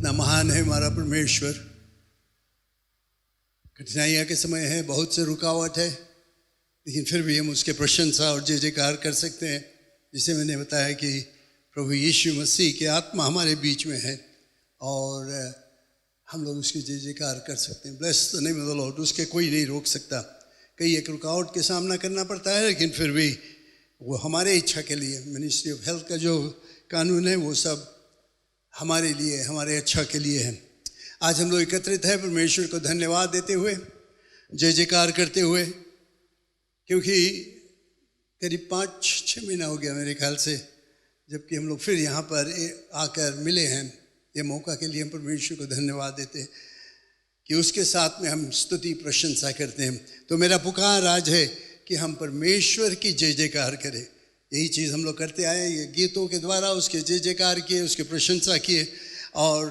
कितना महान है हमारा परमेश्वर। कठिनाइयाँ के समय है, बहुत से रुकावट है, लेकिन फिर भी हम उसके प्रशंसा और जय जयकार कर सकते हैं। जिसे मैंने बताया कि प्रभु यीशु मसीह की आत्मा हमारे बीच में है और हम लोग उसकी जय जयकार कर सकते हैं। Bless the name of the Lord. उसके कोई नहीं रोक सकता। कई एक रुकावट के सामना करना पड़ता है, लेकिन फिर भी वो हमारे इच्छा के लिए, मिनिस्ट्री ऑफ हेल्थ का जो कानून है वो सब हमारे लिए, हमारे अच्छा के लिए है। आज हम लोग एकत्रित हैं परमेश्वर को धन्यवाद देते हुए, जय जयकार करते हुए, क्योंकि करीब 5-6 महीना हो गया मेरे ख्याल से जबकि हम लोग फिर यहाँ पर आकर मिले हैं। ये मौका के लिए हम परमेश्वर को धन्यवाद देते हैं कि उसके साथ में हम स्तुति प्रशंसा करते हैं। तो मेरा पुकार आज है कि हम परमेश्वर की जय जयकार करें। यही चीज़ हम लोग करते आए, ये गीतों के द्वारा उसके जय जयकार किए, उसकी प्रशंसा किए और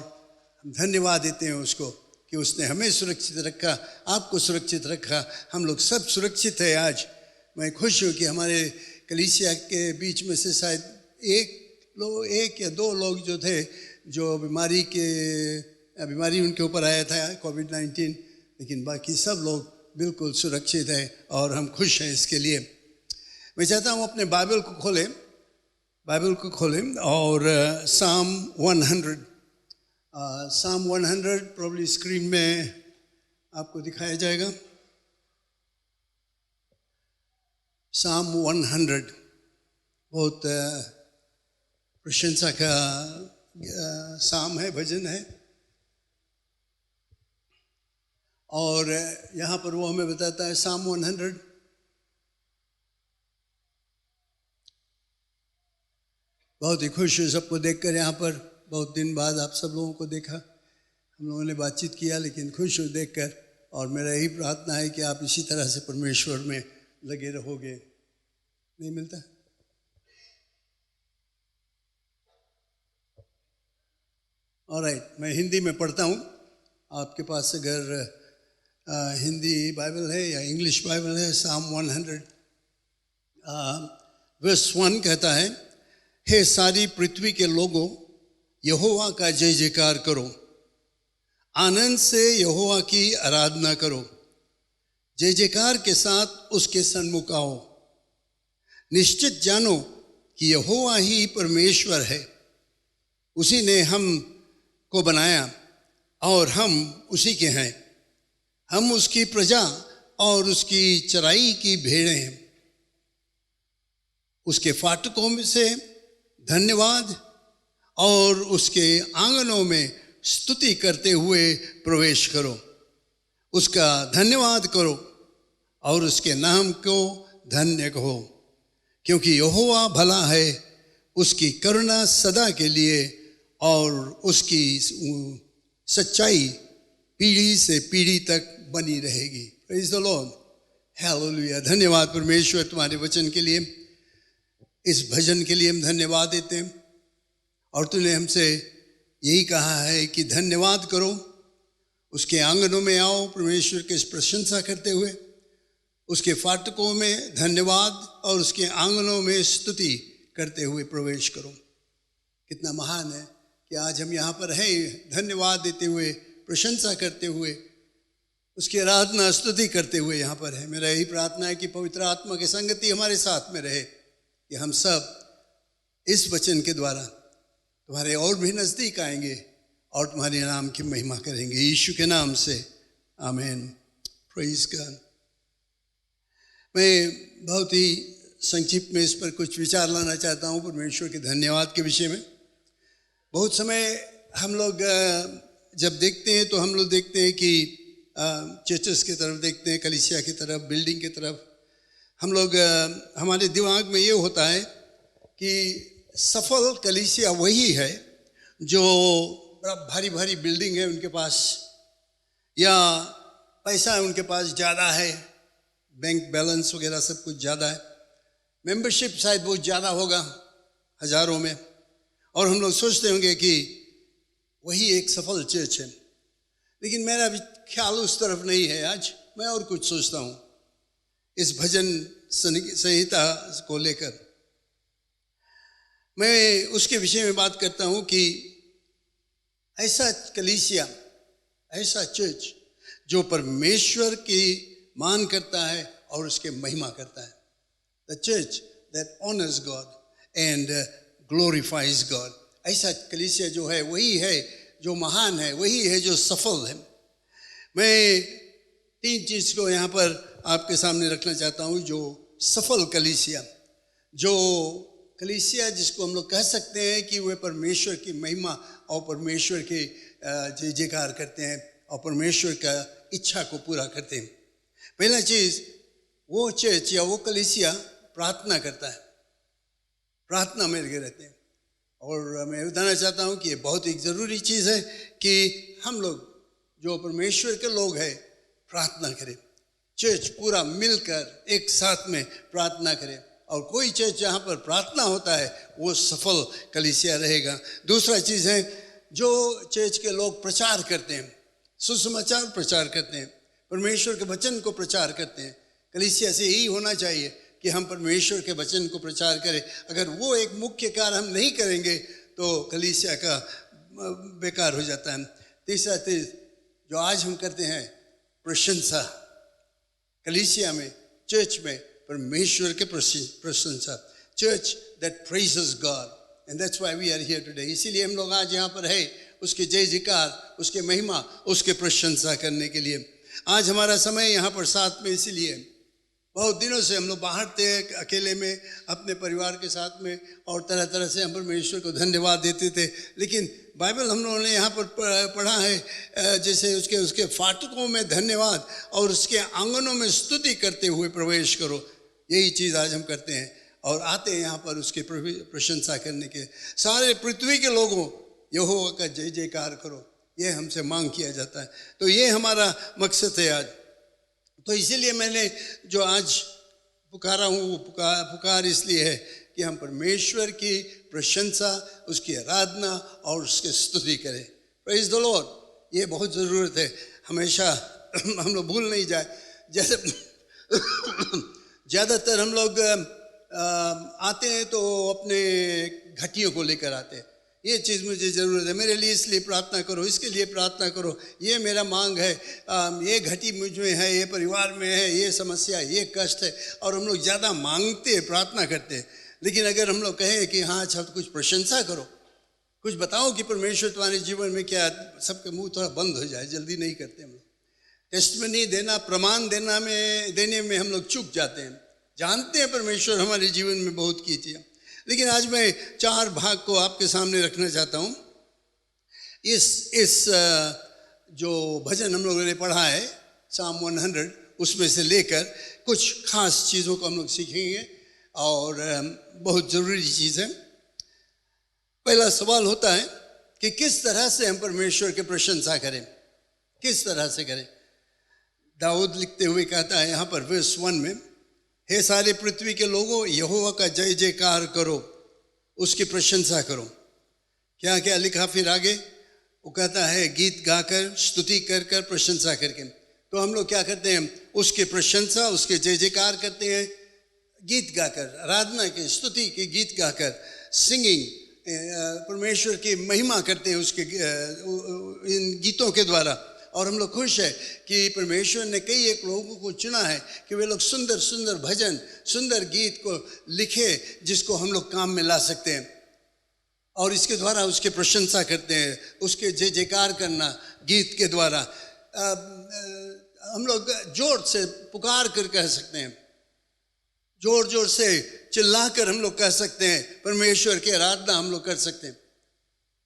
धन्यवाद देते हैं उसको कि उसने हमें सुरक्षित रखा, आपको सुरक्षित रखा। हम लोग सब सुरक्षित है आज। मैं खुश हूँ कि हमारे कलीसिया के बीच में से शायद एक या दो लोग जो थे जो बीमारी उनके ऊपर आया था कोविड-19, लेकिन बाकी सब लोग बिल्कुल सुरक्षित हैं और हम खुश हैं इसके लिए। मैं चाहता हूँ अपने बाइबल को खोलें और साम 100 प्रॉब्ली स्क्रीन में आपको दिखाया जाएगा। साम 100 बहुत प्रशंसा का साम है, भजन है और यहाँ पर वो हमें बताता है साम 100 बहुत ही खुश हूँ सबको देखकर। यहाँ पर बहुत दिन बाद आप सब लोगों को देखा, हम लोगों ने बातचीत किया, लेकिन खुश हूँ देखकर और मेरा यही प्रार्थना है कि आप इसी तरह से परमेश्वर में लगे रहोगे। नहीं मिलता? ऑलराइट, मैं हिंदी में पढ़ता हूँ। आपके पास अगर हिंदी बाइबल है या इंग्लिश बाइबल है, साम 100 वर्स 1 कहता है, हे सारी पृथ्वी के लोगों, यहोवा का जय जयकार करो, आनंद से यहोवा की आराधना करो, जय जयकार के साथ उसके सन्मुख आओ। निश्चित जानो कि यहोवा ही परमेश्वर है, उसी ने हम को बनाया और हम उसी के हैं। हम उसकी प्रजा और उसकी चराई की भेड़ें हैं। उसके फाटकों में से धन्यवाद और उसके आंगनों में स्तुति करते हुए प्रवेश करो। उसका धन्यवाद करो और उसके नाम को धन्य कहो, क्योंकि यहोवा भला है, उसकी करुणा सदा के लिए और उसकी सच्चाई पीढ़ी से पीढ़ी तक बनी रहेगी। Praise the Lord, hallelujah. धन्यवाद परमेश्वर तुम्हारे वचन के लिए, इस भजन के लिए हम धन्यवाद देते हैं। और तूने हमसे यही कहा है कि धन्यवाद करो, उसके आंगनों में आओ परमेश्वर की प्रशंसा करते हुए, उसके फाटकों में धन्यवाद और उसके आंगनों में स्तुति करते हुए प्रवेश करो। कितना महान है कि आज हम यहाँ पर हैं, धन्यवाद देते हुए, प्रशंसा करते हुए, उसकी आराधना स्तुति करते हुए यहाँ पर है। मेरा यही प्रार्थना है कि पवित्र आत्मा की संगति हमारे साथ में रहे, कि हम सब इस वचन के द्वारा तुम्हारे और भी नज़दीक आएंगे और तुम्हारे नाम की महिमा करेंगे। यीशु के नाम से आमीन। Praise God. मैं बहुत ही संक्षिप्त में इस पर कुछ विचार लाना चाहता हूँ परमेश्वर के धन्यवाद के विषय में। बहुत समय हम लोग जब देखते हैं तो हम लोग देखते हैं कि चर्चेस की तरफ देखते हैं, कलीसिया की तरफ, बिल्डिंग की तरफ। हम लोग हमारे दिमाग में ये होता है कि सफल कलीसिया वही है जो बड़ा भारी भारी बिल्डिंग है उनके पास, या पैसा है उनके पास ज़्यादा है, बैंक बैलेंस वगैरह सब कुछ ज़्यादा है, मेंबरशिप शायद बहुत ज़्यादा होगा हज़ारों में, और हम लोग सोचते होंगे कि वही एक सफल चर्च है। लेकिन मेरा भी ख्याल उस तरफ नहीं है। आज मैं और कुछ सोचता हूँ इस भजन संहिता को लेकर। मैं उसके विषय में बात करता हूँ कि ऐसा कलीसिया, ऐसा चर्च जो परमेश्वर की मान करता है और उसके महिमा करता है. The church that honours God and glorifies God. ऐसा कलीसिया जो है वही है जो महान है, वही है जो सफल है. मैं 3 चीज़ को यहाँ पर आपके सामने रखना चाहता हूँ. जो सफल कलीसिया, जो कलीसिया जिसको हम लोग कह सकते हैं कि वे परमेश्वर की महिमा और परमेश्वर के जय जयकार करते हैं और परमेश्वर का इच्छा को पूरा करते हैं. पहला चीज़, वो चर्च या वो कलीसिया प्रार्थना करता है, प्रार्थना में लगे रहते हैं. और मैं बताना चाहता हूँ कि ये बहुत एक ज़रूरी चीज़ है कि हम लोग जो परमेश्वर के लोग हैं प्रार्थना करें. चर्च पूरा मिलकर एक साथ में प्रार्थना करें. और कोई चर्च जहाँ पर प्रार्थना होता है वो सफल कलीसिया रहेगा. दूसरा चीज़ है, जो चर्च के लोग प्रचार करते हैं, सुसमाचार प्रचार करते हैं, परमेश्वर के वचन को प्रचार करते हैं. कलीसिया से यही होना चाहिए कि हम परमेश्वर के वचन को प्रचार करें. अगर वो एक मुख्य कार्य हम नहीं करेंगे तो कलीसिया का बेकार हो जाता है. तीसरा चीज़ जो आज हम करते हैं, प्रशंसा. कलीसिया में, चर्च में परमेश्वर के प्रशंसा. Church that praises God and that's why we are here today. इसीलिए हम लोग आज यहाँ पर है, उसके जय जयकार, उसके महिमा, उसके प्रशंसा करने के लिए. आज हमारा समय यहाँ पर साथ में इसीलिए, बहुत दिनों से हम लोग बाहर थे अकेले में अपने परिवार के साथ में, और तरह तरह से हम परमेश्वर को धन्यवाद देते थे. लेकिन बाइबल हम लोगों ने यहाँ पर पढ़ा है, जैसे उसके फाटकों में धन्यवाद और उसके आंगनों में स्तुति करते हुए प्रवेश करो. यही चीज़ आज हम करते हैं और आते हैं यहाँ पर उसके प्रशंसा करने के. सारे पृथ्वी के लोगों यहोवा का जय जयकार करो, ये हमसे मांग किया जाता है. तो ये हमारा मकसद है आज. तो इसीलिए मैंने जो आज पुकारा हूँ वो पुकार इसलिए है कि हम परमेश्वर की प्रशंसा, उसकी आराधना और उसकी स्तुति करें. Praise the Lord. ये बहुत ज़रूरत है. हमेशा हम लोग भूल नहीं जाए. जैसे ज़्यादातर हम लोग आते हैं तो अपने घटियों को लेकर आते हैं. ये चीज़ मुझे ज़रूरत है, मेरे लिए इसलिए प्रार्थना करो, इसके लिए प्रार्थना करो, ये मेरा मांग है, ये घटी मुझ में है, ये परिवार में है, ये समस्या, ये कष्ट है. और हम लोग ज़्यादा मांगते हैं, प्रार्थना करते हैं. लेकिन अगर हम लोग कहें कि हाँ अच्छा तो कुछ प्रशंसा करो, कुछ बताओ कि परमेश्वर तुम्हारे जीवन में क्या, सबके मुँह थोड़ा बंद हो जाए. जल्दी नहीं करते हम लोग. टेस्टमनी देना, प्रमाण देने में हम लोग चूक जाते हैं. जानते हैं परमेश्वर हमारे जीवन में बहुत कीजिए. लेकिन आज मैं 4 भाग को आपके सामने रखना चाहता हूँ. इस जो भजन हम लोगों ने पढ़ा है साम 100, उसमें से लेकर कुछ खास चीज़ों को हम लोग सीखेंगे और बहुत ज़रूरी चीज़ है. पहला सवाल होता है कि किस तरह से हम परमेश्वर की प्रशंसा करें, किस तरह से करें. दाऊद लिखते हुए कहता है यहाँ पर वर्स 1 में, हे सारे पृथ्वी के लोगों यहोवा का जय जयकार करो, उसकी प्रशंसा करो. क्या क्या लिखा फिर आगे, वो कहता है गीत गाकर, स्तुति कर कर, प्रशंसा करके. तो हम लोग क्या करते हैं, उसकी प्रशंसा, उसके जय जयकार करते हैं गीत गाकर, आराधना के, स्तुति के गीत गाकर, सिंगिंग, परमेश्वर की महिमा करते हैं उसके इन गीतों के द्वारा. और हम लोग खुश है कि परमेश्वर ने कई एक लोगों को चुना है कि वे लोग सुंदर सुंदर भजन, सुंदर गीत को लिखे जिसको हम लोग काम में ला सकते हैं. और इसके द्वारा उसके प्रशंसा करते हैं, उसके जय जयकार करना गीत के द्वारा. हम लोग जोर से पुकार कर कह सकते हैं, जोर जोर से चिल्ला कर हम लोग कह सकते हैं, परमेश्वर की आराधना हम लोग कर सकते हैं.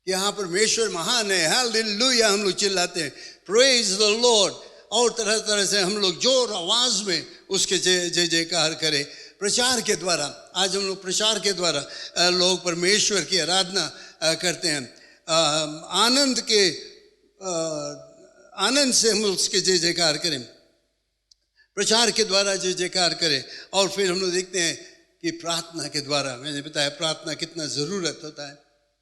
यहाँ परमेश्वर महान है, हालेलुया हम लोग चिल्लाते हैं, प्रेज द लॉर्ड. और तरह तरह से हम लोग जोर आवाज़ में उसके जय जयकार करें प्रचार के द्वारा. आज हम लोग प्रचार के द्वारा लोग परमेश्वर की आराधना करते हैं. आनंद से हम उसके जय जयकार करें, प्रचार के द्वारा जय जयकार करें. और फिर हम लोग देखते हैं कि प्रार्थना के द्वारा, मैंने बताया प्रार्थना कितना ज़रूरत होता है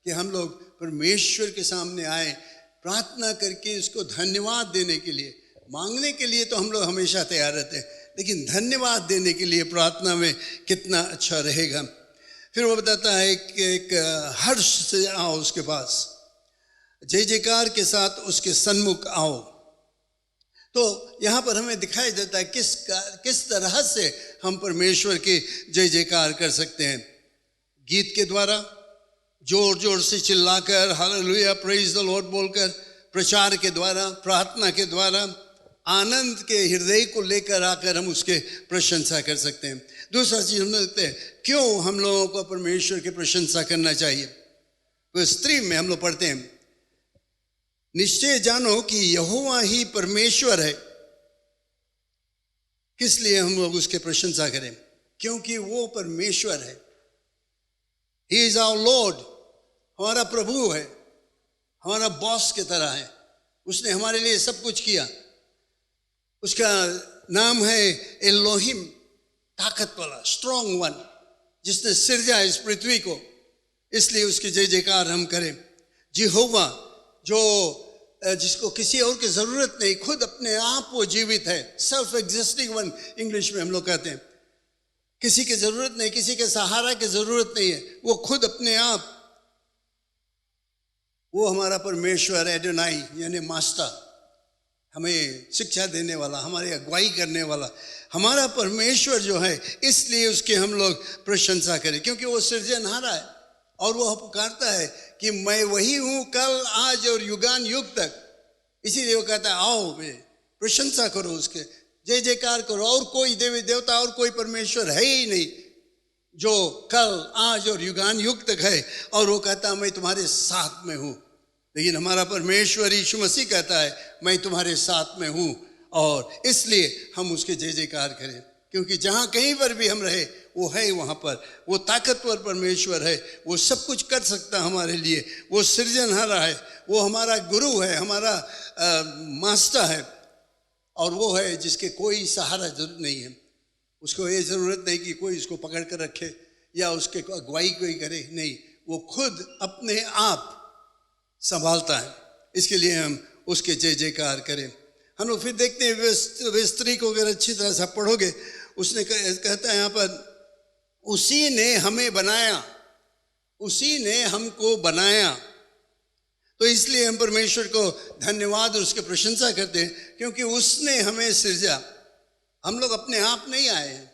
कि हम लोग परमेश्वर के सामने आए, प्रार्थना करके उसको धन्यवाद देने के लिए. मांगने के लिए तो हम लोग हमेशा तैयार रहते हैं, लेकिन धन्यवाद देने के लिए प्रार्थना में कितना अच्छा रहेगा. फिर वो बताता है कि एक हर्ष से आओ उसके पास. जय जयकार के साथ उसके सन्मुख आओ। तो यहाँ पर हमें दिखाई देता है किस तरह से हम परमेश्वर के जय जयकार कर सकते हैं। गीत के द्वारा, जोर जोर से चिल्लाकर हालेलुया प्रेज द लॉर्ड बोलकर, प्रचार के द्वारा, प्रार्थना के द्वारा, आनंद के हृदय को लेकर आकर हम उसके प्रशंसा कर सकते हैं। दूसरा चीज हम देखते हैं, क्यों हम लोगों को परमेश्वर की प्रशंसा करना चाहिए। तो स्त्री में हम लोग पढ़ते हैं, निश्चय जानो कि यहोवा ही परमेश्वर है। किस लिए हम लोग उसके प्रशंसा करें? क्योंकि वो परमेश्वर है। ही इज आवर लॉर्ड, हमारा प्रभु है, हमारा बॉस की तरह है। उसने हमारे लिए सब कुछ किया। उसका नाम है एलोहिम, ताकत वाला, स्ट्रॉन्ग वन, जिसने सिरजा इस पृथ्वी को। इसलिए उसकी जय जयकार हम करें। यहोवा जो जिसको किसी और की जरूरत नहीं, खुद अपने आप वो जीवित है, सेल्फ एग्जिस्टिंग वन इंग्लिश में हम लोग कहते हैं। किसी की जरूरत नहीं, किसी के सहारा की जरूरत नहीं है, वो खुद अपने आप, वो हमारा परमेश्वर एडोनाई यानी मास्टर, हमें शिक्षा देने वाला, हमारी अगुवाई करने वाला हमारा परमेश्वर जो है। इसलिए उसके हम लोग प्रशंसा करें, क्योंकि वो सृजनहारा है और वो पुकारता है कि मैं वही हूं कल, आज और युगान युग तक। इसीलिए वो कहता है आओ मेरे प्रशंसा करो, उसके जय जयकार करो। और कोई देवी देवता और कोई परमेश्वर है ही नहीं जो कल, आज और युगान युग तक है। और वो कहता है मैं तुम्हारे साथ में हूं। लेकिन हमारा परमेश्वर यीशु मसीह कहता है मैं तुम्हारे साथ में हूं, और इसलिए हम उसके जय जयकार करें, क्योंकि जहां कहीं पर भी हम रहे वो है वहाँ पर। वो ताकतवर परमेश्वर है, वो सब कुछ कर सकता है हमारे लिए। वो सृजनहारा है, वो हमारा गुरु है, हमारा मास्टर है, और वो है जिसके कोई सहारा जरूरत नहीं है। उसको ये ज़रूरत नहीं कि कोई उसको पकड़ कर रखे या उसके अगुवाई कोई करे, नहीं, वो खुद अपने आप संभालता है। इसके लिए हम उसके जय जयकार करें। हम लोग फिर देखते हैं वे स्त्री को अगर अच्छी तरह से पढ़ोगे, उसने कहता है यहाँ पर, उसी ने हमें बनाया, उसी ने हमको बनाया। तो इसलिए हम परमेश्वर को धन्यवाद और उसकी प्रशंसा करते हैं, क्योंकि उसने हमें सृजा। हम लोग अपने आप नहीं आए हैं,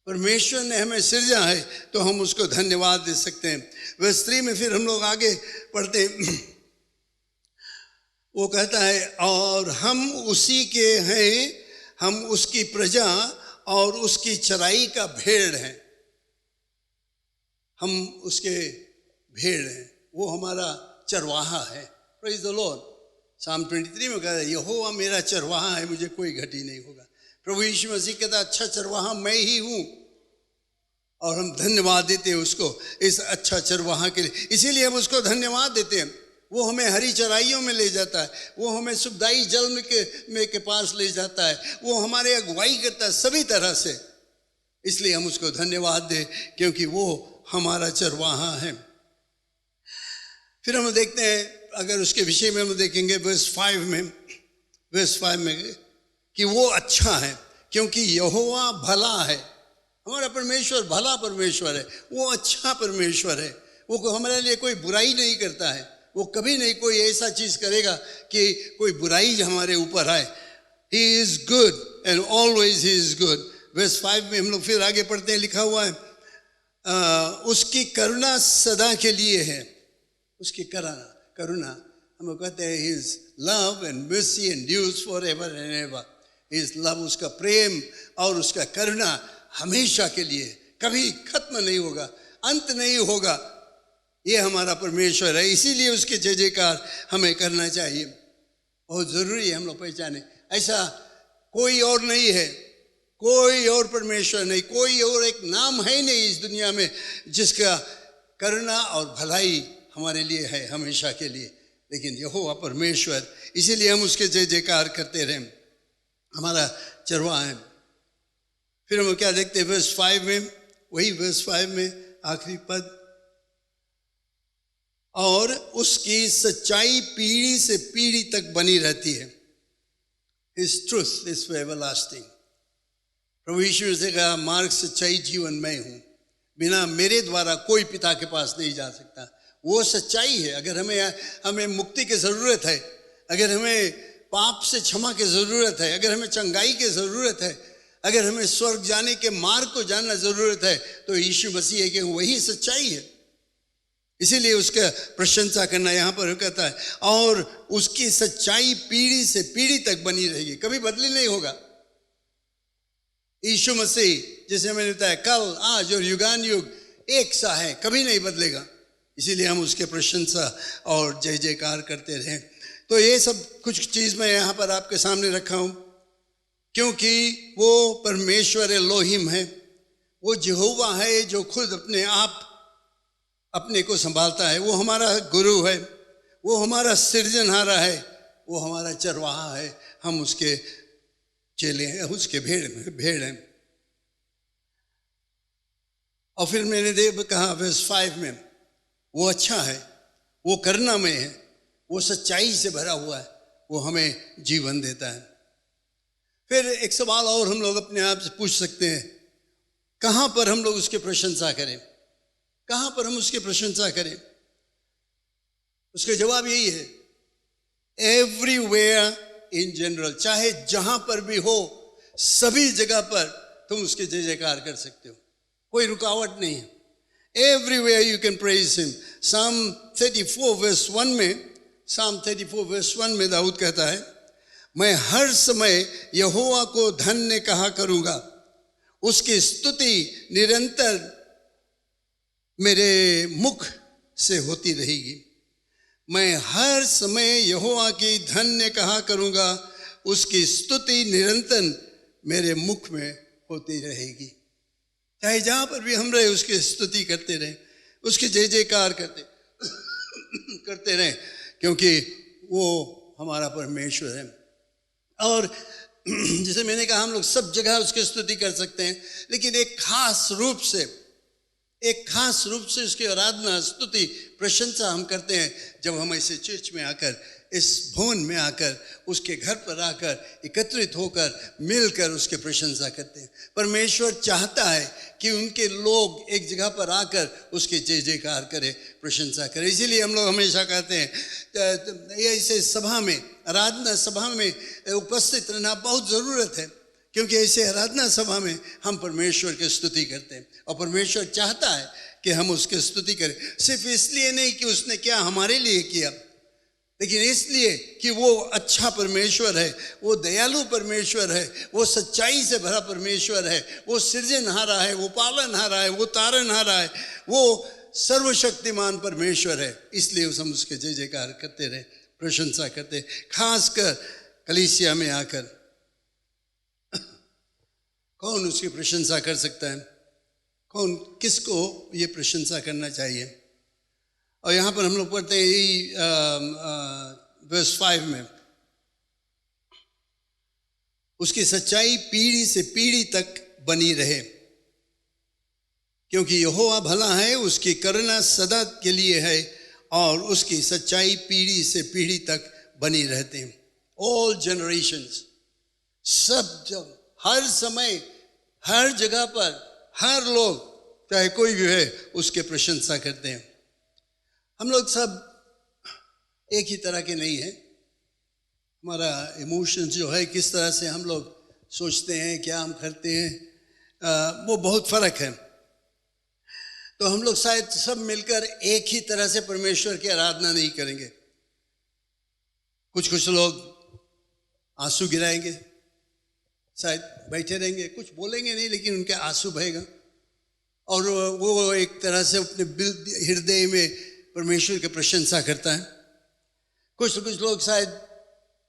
परमेश्वर ने हमें सृजा है, तो हम उसको धन्यवाद दे सकते हैं। वह स्त्री में फिर हम लोग आगे पढ़ते हैं, वो कहता है और हम उसी के हैं, हम उसकी प्रजा और उसकी चराई का भेड़ हैं। हम उसके भेड़ हैं, वो हमारा चरवाहा है। Praise the Lord. साम 23 में कहता है यहोवा मेरा चरवाहा है, मुझे कोई घटी नहीं होगा। प्रभु यीशु मसीह कहता है अच्छा चरवाहा मैं ही हूँ, और हम धन्यवाद देते हैं उसको इस अच्छा चरवाहा के लिए। इसीलिए हम उसको धन्यवाद देते हैं। वो हमें हरी चराइयों में ले जाता है, वो हमें सुखदाई जल के पास ले जाता है, वो हमारे अगुवाई करता है सभी तरह से। इसलिए हम उसको धन्यवाद दें, क्योंकि वो हमारा चरवाहा है। फिर हम देखते हैं, अगर उसके विषय में हम देखेंगे वर्स 5 में कि वो अच्छा है, क्योंकि यहोवा भला है। हमारा परमेश्वर भला परमेश्वर है, वो अच्छा परमेश्वर है। वो हमारे लिए कोई बुराई नहीं करता है, वो कभी नहीं कोई ऐसा चीज करेगा कि कोई बुराई हमारे ऊपर आए। He is good and always he is good. Verse 5 में हम लोग फिर आगे पढ़ते हैं, लिखा हुआ है उसकी करुणा सदा के लिए है। उसकी करुणा हम लोग कहते हैं his love and mercy endures forever and ever. His love, उसका प्रेम और उसका करुणा हमेशा के लिए, कभी खत्म नहीं होगा, अंत नहीं होगा। ये हमारा परमेश्वर है, इसीलिए उसके जय जयकार हमें करना चाहिए। बहुत ज़रूरी है हम लोग पहचाने, ऐसा कोई और नहीं है, कोई और परमेश्वर नहीं, कोई और एक नाम है नहीं इस दुनिया में जिसका करुणा और भलाई हमारे लिए है हमेशा के लिए। लेकिन यहोवा परमेश्वर, इसीलिए हम उसके जय जयकार करते रहें। हमारा चरवाहा है। फिर हम क्या देखते हैं वर्स 5 में, वही वर्स 5 में आखिरी पद, और उसकी सच्चाई पीढ़ी से पीढ़ी तक बनी रहती है। His truth is for everlasting। प्रभु यीशु से कहा मार्ग, सच्चाई, जीवन मैं हूँ, बिना मेरे द्वारा कोई पिता के पास नहीं जा सकता। वो सच्चाई है। अगर हमें मुक्ति की ज़रूरत है, अगर हमें पाप से क्षमा की ज़रूरत है, अगर हमें चंगाई की ज़रूरत है, अगर हमें स्वर्ग जाने के मार्ग को जानना ज़रूरत है, तो यीशु मसीह है कि वही सच्चाई है। इसीलिए उसका प्रशंसा करना यहाँ पर कहता है, और उसकी सच्चाई पीढ़ी से पीढ़ी तक बनी रहेगी, कभी बदली नहीं होगा। यीशु मसीह जिसे मैंने बताया कल, आज और युगान युग एक सा है, कभी नहीं बदलेगा। इसीलिए हम उसके प्रशंसा और जय जयकार करते रहें। तो ये सब कुछ चीज़ मैं यहाँ पर आपके सामने रखा हूँ, क्योंकि वो परमेश्वर एलोहिम है, वो यहोवा है जो खुद अपने आप अपने को संभालता है। वो हमारा गुरु है, वो हमारा सृजनहारा है, वो हमारा चरवाहा है। हम उसके चेले हैं, उसके भेड़ हैं। और फिर मैंने देव कहा वर्स 5 में, वो अच्छा है, वो करुणामय है, वो सच्चाई से भरा हुआ है, वो हमें जीवन देता है। फिर एक सवाल और हम लोग अपने आप से पूछ सकते हैं, कहाँ पर हम लोग उसकी प्रशंसा करें, कहाँ पर हम उसकी प्रशंसा करें? उसका जवाब यही है, एवरीवेयर इन जनरल, चाहे जहां पर भी हो, सभी जगह पर तुम उसके जय जयकार कर सकते हो, कोई रुकावट नहीं है। Everywhere you can praise him. Psalm 34 verse 1 में, Psalm 34 verse 1 में दाऊद कहता है, मैं हर समय यहोवा को धन्य कहा करूंगा, उसकी स्तुति निरंतर मेरे मुख से होती रहेगी। मैं हर समय यहोवा की धन्य कहा करूंगा, उसकी स्तुति निरंतर मेरे मुख में होती रहेगी। चाहे जहाँ पर भी हम रहे उसकी स्तुति करते रहें, उसके जय जयकार करते रहें, क्योंकि वो हमारा परमेश्वर है। और जैसे मैंने कहा, हम लोग सब जगह उसकी स्तुति कर सकते हैं, लेकिन एक खास रूप से उसकी आराधना, स्तुति, प्रशंसा हम करते हैं जब हम ऐसे चर्च में आकर, इस भवन में आकर, उसके घर पर आकर एकत्रित होकर मिलकर उसके प्रशंसा करते हैं। परमेश्वर चाहता है कि उनके लोग एक जगह पर आकर उसके जय जयकार करें, प्रशंसा करें। इसीलिए हम लोग हमेशा कहते हैं ऐसे सभा में, आराधना सभा में उपस्थित रहना बहुत ज़रूरत है, क्योंकि ऐसे आराधना सभा में हम परमेश्वर की स्तुति करते हैं, और परमेश्वर चाहता है कि हम उसकी स्तुति करें। सिर्फ इसलिए नहीं कि उसने क्या हमारे लिए किया, लेकिन इसलिए कि वो अच्छा परमेश्वर है, वो दयालु परमेश्वर है, वो सच्चाई से भरा परमेश्वर है, वो सृजनहारा है, वो पालनहारा है, वो तारनहारा है, वो सर्वशक्तिमान परमेश्वर है। इसलिए हम उसके जय जयकार करते रहे, प्रशंसा करते। खासकर कलीसिया में आकर कौन उसकी प्रशंसा कर सकता है? कौन, किसको ये प्रशंसा करना चाहिए? और यहाँ पर हम लोग पढ़ते हैं यही वर्स 5 में, उसकी सच्चाई पीढ़ी से पीढ़ी तक बनी रहे, क्योंकि यहोवा भला है, उसकी करुणा सदा के लिए है, और उसकी सच्चाई पीढ़ी से पीढ़ी तक बनी रहते हैं। ऑल जनरेशंस, सब जब, हर समय, हर जगह पर, हर लोग, चाहे कोई भी है, उसके प्रशंसा करते हैं। हम लोग सब एक ही तरह के नहीं हैं। हमारा इमोशंस जो है, किस तरह से हम लोग सोचते हैं, क्या हम करते हैं, वो बहुत फर्क है। तो हम लोग शायद सब मिलकर एक ही तरह से परमेश्वर की आराधना नहीं करेंगे। कुछ लोग आंसू गिराएंगे, शायद बैठे रहेंगे, कुछ बोलेंगे नहीं, लेकिन उनके आंसू बहेगा, और वो एक तरह से अपने हृदय में परमेश्वर की प्रशंसा करता है। कुछ लोग शायद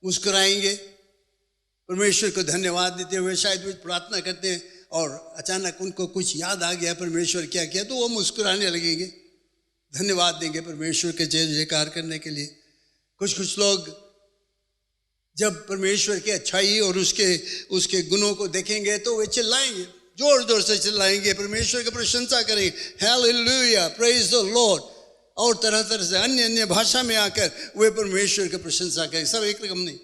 मुस्कुराएंगे, परमेश्वर को धन्यवाद देते हुए शायद वो प्रार्थना करते हैं, और अचानक उनको कुछ याद आ गया परमेश्वर क्या किया, तो वो मुस्कुराने लगेंगे, धन्यवाद देंगे परमेश्वर के जय जयकार करने के लिए। कुछ लोग जब परमेश्वर की अच्छाई और उसके गुणों को देखेंगे तो वे चिल्लाएंगे, जोर से चिल्लाएंगे, परमेश्वर की प्रशंसा करेंगे, हालेलुया, प्रेज द लॉर्ड, और तरह से अन्य भाषा में आकर वे परमेश्वर की प्रशंसा करें। सब एक रकम नहीं,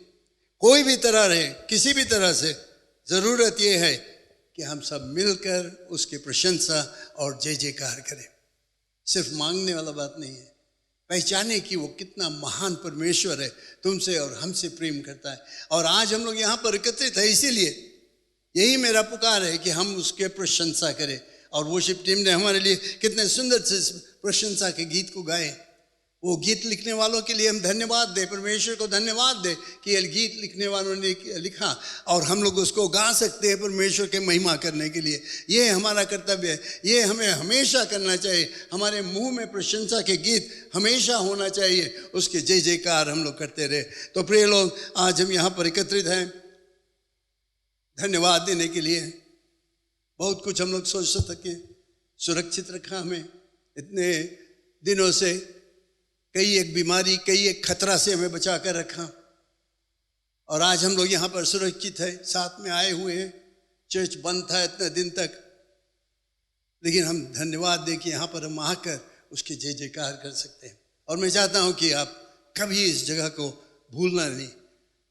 कोई भी तरह रहे, किसी भी तरह से, ज़रूरत यह है कि हम सब मिलकर उसकी प्रशंसा और जय जयकार करें। सिर्फ मांगने वाला बात नहीं है, पहचाने कि वो कितना महान परमेश्वर है, तुमसे और हमसे प्रेम करता है। और आज हम लोग यहाँ पर एकत्रित है, इसीलिए यही मेरा पुकार है कि हम उसके प्रशंसा करें। और वर्शिप टीम ने हमारे लिए कितने सुंदर से प्रशंसा के गीत को गाए। वो गीत लिखने वालों के लिए हम धन्यवाद दें, परमेश्वर को धन्यवाद दें कि ये गीत लिखने वालों ने लिखा और हम लोग उसको गा सकते हैं परमेश्वर के महिमा करने के लिए। ये हमारा कर्तव्य है, ये हमें हमेशा करना चाहिए। हमारे मुंह में प्रशंसा के गीत हमेशा होना चाहिए, उसके जय जयकार हम लोग करते रहे। तो प्रिय लोग, आज हम यहाँ पर एकत्रित हैं धन्यवाद देने के लिए। बहुत कुछ हम लोग सोच सके, सुरक्षित रखा हमें इतने दिनों से, कई एक बीमारी, कई एक खतरा से हमें बचा कर रखा। और आज हम लोग यहाँ पर सुरक्षित है, साथ में आए हुए हैं। चर्च बंद था इतने दिन तक, लेकिन हम धन्यवाद दें कि यहाँ पर हम आकर उसके जय जयकार कर सकते हैं। और मैं चाहता हूँ कि आप कभी इस जगह को भूलना नहीं।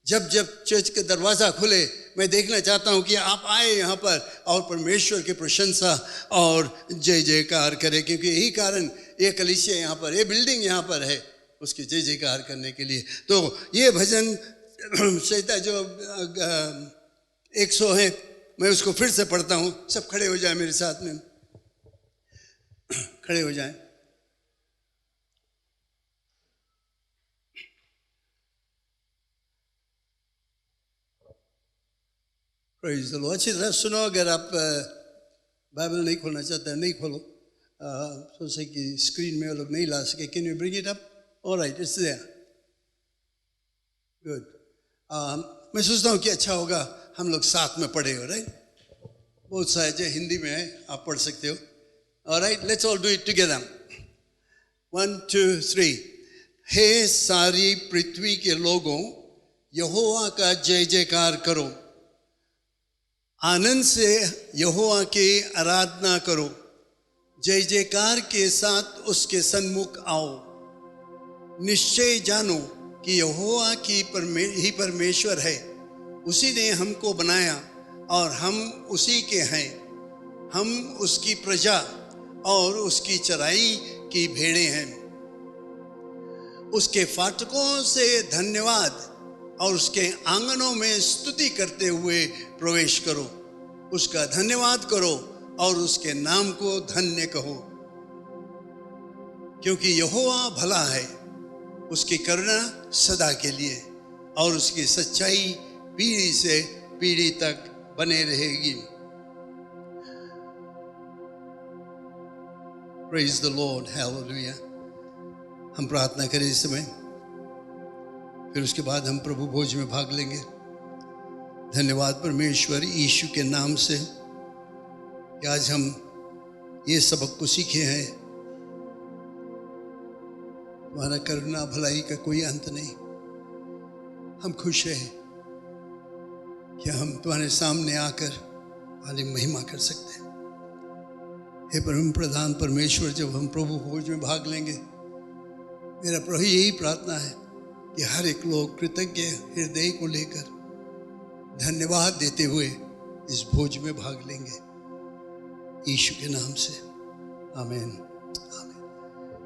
जब जब चर्च के दरवाज़ा खुले, मैं देखना चाहता हूँ कि आप आए यहाँ पर और परमेश्वर की प्रशंसा और जय जयकार करें, क्योंकि यही कारण ये कलीसिया यहाँ पर, ये बिल्डिंग यहाँ पर है उसकी जय जयकार करने के लिए। तो ये भजन संहिता जो 100 है, मैं उसको फिर से पढ़ता हूँ। सब खड़े हो जाए मेरे साथ में, खड़े हो जाए। Praise the Lord. अच्छी तरह सुनो। अगर आप बाइबल नहीं खोलना चाहते हैं, नहीं खोलो। सोचे कि स्क्रीन में वो लोग नहीं ला सके। Can you bring it up? Alright, it's there. Good. मैं सोचता हूँ कि अच्छा होगा हम लोग साथ में पढ़े हो। राइट, बहुत सारे जो हिंदी में है, आप पढ़ सकते हो। Alright, let's all do it together. 1 2 3। हे सारी पृथ्वी के लोगों, यहोवा का जय जयकार करो, आनंद से यहोवा की आराधना करो, जय जयकार के साथ उसके सन्मुख आओ। निश्चय जानो कि यहोवा ही परमेश्वर है, उसी ने हमको बनाया और हम उसी के हैं। हम उसकी प्रजा और उसकी चराई की भेड़ें हैं। उसके फाटकों से धन्यवाद और उसके आंगनों में स्तुति करते हुए प्रवेश करो। उसका धन्यवाद करो और उसके नाम को धन्य कहो, क्योंकि यहोवा भला है, उसकी करुणा सदा के लिए और उसकी सच्चाई पीढ़ी से पीढ़ी तक बने रहेगी। Praise the Lord, hallelujah. हम प्रार्थना करें इस समय, फिर उसके बाद हम प्रभु भोज में भाग लेंगे। धन्यवाद परमेश्वर यीशु के नाम से कि आज हम ये सबक को सीखे हैं। तुम्हारा करुणा भलाई का कोई अंत नहीं। हम खुश हैं कि हम तुम्हारे सामने आकर तुम्हारी महिमा कर सकते हैं। हे परम प्रधान परमेश्वर, जब हम प्रभु भोज में भाग लेंगे, मेरा प्रभु यही प्रार्थना है कि हर एक लोग कृतज्ञ हृदय को लेकर धन्यवाद देते हुए इस भोज में भाग लेंगे। यीशु के नाम से आमीन।